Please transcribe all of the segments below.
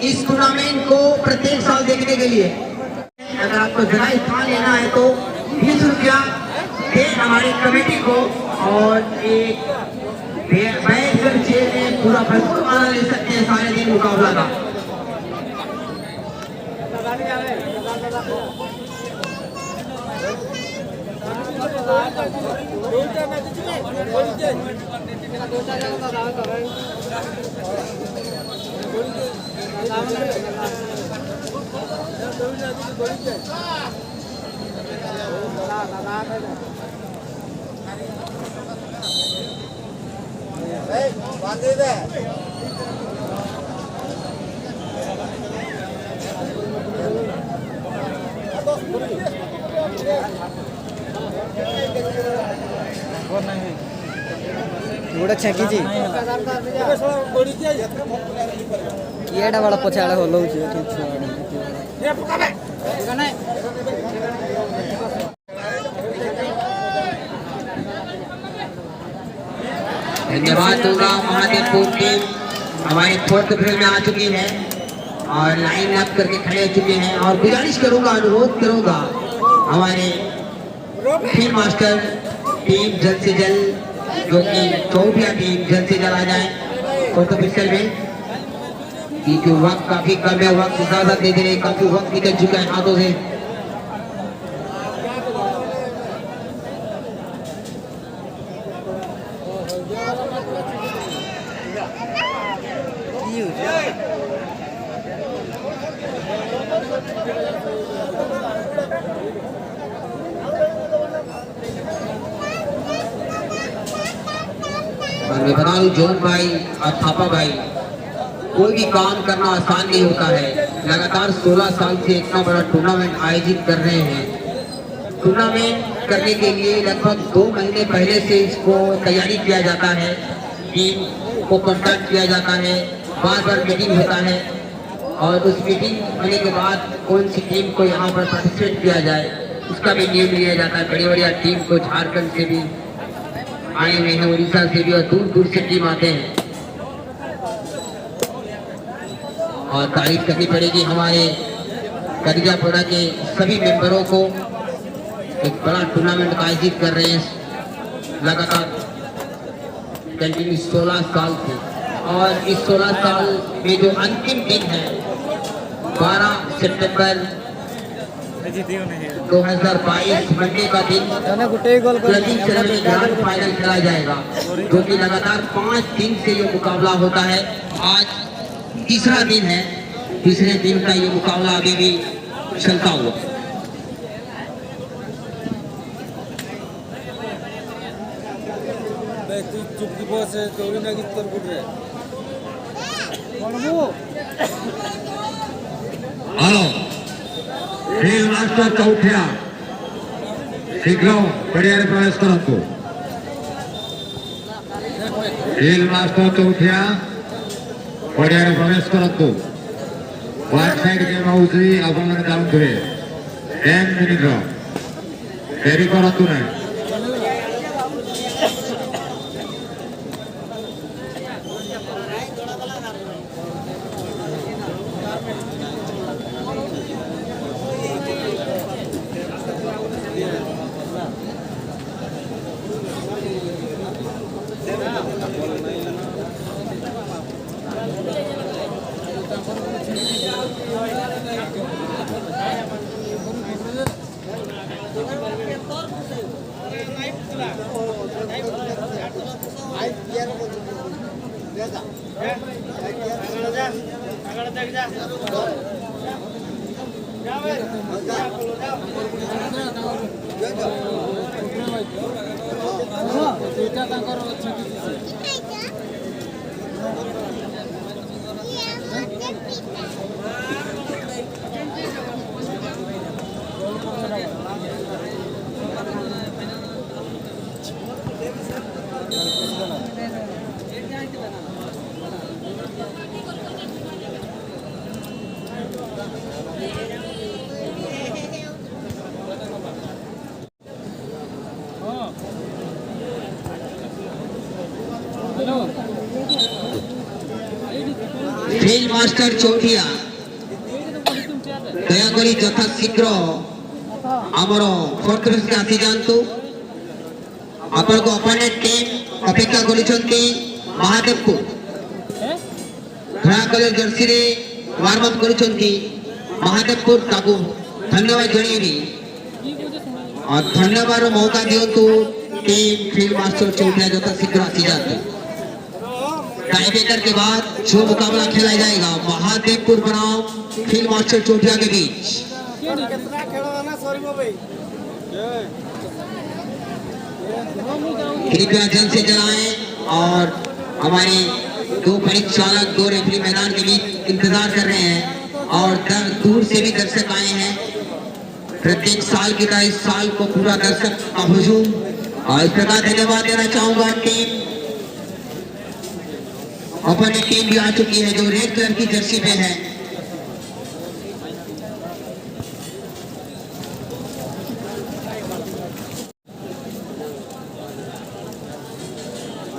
इस टूर्नामेंट को प्रत्येक साल देखने के लिए अगर आपको जरा स्थान लेना है तो 20 रुपया दे हमारी कमेटी को और एक बैठकर चेयर में पूरा भरपूर आनंद ले सकते हैं सारे दिन मुकाबला का। गोड़ा छेकी एटा बड़ा पछाड़ा हो लौची धन्यवाद दूंगा। महादेवपुर टीम हमारे फोर्थ फेज में आ चुकी है और लाइन अप करके खड़े हो चुके हैं और गुजारिश करूंगा, अनुरोध करूंगा हमारे फील्ड मास्टर टीम जल्द से जल्द जो कि चौथिया टीम जल्द से जल्द आ जाए फोर्थ ऑफिसर में, क्योंकि वक्त काफी कम है, वक्त इजाजत दे रहे, काफी वक्त निकल चुका है हाथों से। मैं बता दूं जोन भाई और थापा भाई, कोई भी काम करना आसान नहीं होता है। लगातार 16 साल से इतना बड़ा टूर्नामेंट आयोजित कर रहे हैं। टूर्नामेंट करने के लिए लगभग 2 महीने पहले से इसको तैयारी किया जाता है, टीम को कांटेक्ट किया जाता है, बार मीटिंग होता है और उस मीटिंग होने के बाद कौन सी टीम को यहाँ पर पार्टिसिपेट किया जाए उसका भी निर्णय लिया जाता है। बड़ी बड़ी टीम को झारखंड से भी आए हुए हैं, उड़ीसा से भी और दूर दूर से टीम आते हैं। और तारीफ करनी पड़ेगी हमारे करिजापुरा के सभी मेंबरों को, एक बड़ा टूर्नामेंट आयोजित कर रहे हैं लगातार कंटिन्यू 16 साल से। और इस 16 साल में जो अंतिम दिन है 12 सितंबर 2022 मंडे का दिन ग्रैंड फाइनल खेला जाएगा, जो कि लगातार 5 दिन से ये मुकाबला होता है। आज तीसरा दिन है, तीसरे दिन का ये मुकाबला अभी भी चलता हुआ। फील्ड मास्टर चौथिया शीघ्र पड़ियारे प्रवेश करंतु। फील्ड मास्टर चौथिया पड़ियारे प्रवेश करंतु। वन साइड गेम होउची आपण माने जाउथुवे 10 मिनिट रो देरी करंतु नै। मास्टर चौटिया दयाकरी यथा शीघ्र आमर फोर्थ के आसी जातु आपण को अपोनेंट टीम अपेक्षा करिसंती महादेवपुर धड़ा कलर जर्सी रे वार्म अप करिसंती महादेवपुर ताकू धन्यवाद जणेबी और धन्यवाद मौका दियंतु टीम फील्ड मास्टर चौटिया यथा शीघ्र आसी जाते टाई ब्रेकर के बाद जो मुकाबला खेला जाएगा महादेवपुर बनाम फील्ड मास्टर चौटिया के बीच कृपया जल्द से जलाएं और हमारे दो परिचालक दो रेफरी मैदान के बीच इंतजार कर रहे हैं और दूर से भी दर्शक आए हैं प्रत्येक साल की तरह इस साल को पूरा दर्शक का हुजूम और इस प्रकार धन्यवाद देना चाहूंगा टीम अपनी टीम भी आ चुकी है जो रेड कलर की जर्सी पे है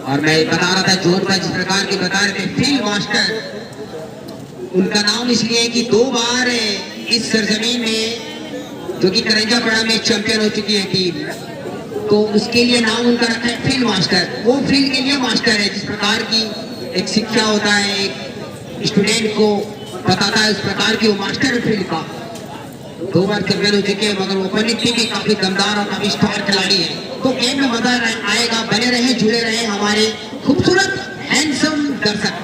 और मैं बता रहा था जोर पर जिस प्रकार के बता रहे थे फील्ड मास्टर उनका नाम इसलिए कि 2 बार इस सरजमीन में जो कि करंजापड़ा में चैंपियन हो चुकी है टीम तो उसके लिए नाम उनका रखा है फील्ड मास्टर वो फील्ड के लिए मास्टर है जिस प्रकार की एक शिक्षा होता है एक स्टूडेंट को बताता है उस प्रकार की वो मास्टर है फील्ड का 2 बार चैंपियन हो चुके हैं मगर ओपनिंग टीम भी काफी दमदार और काफी स्टार खिलाड़ी है तो गेम में मजा आएगा बने रहे जुड़े रहे हमारे खूबसूरत हैंडसम दर्शक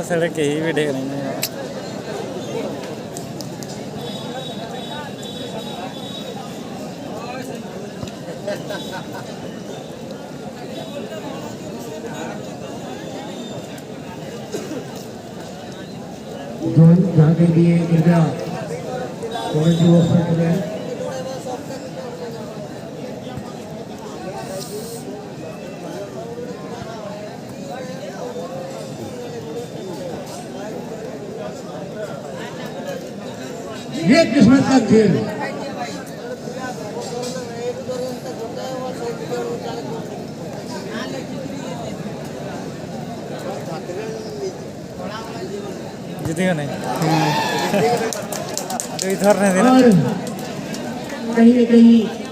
सड़क के ही भी देख रहे हैं जोन जाने के लिए कृपया थोड़ी सी व्यवस्था करें ये किस्मत का खेल जीतेगा नहीं तो इधर नहीं देना और कहीं न कहीं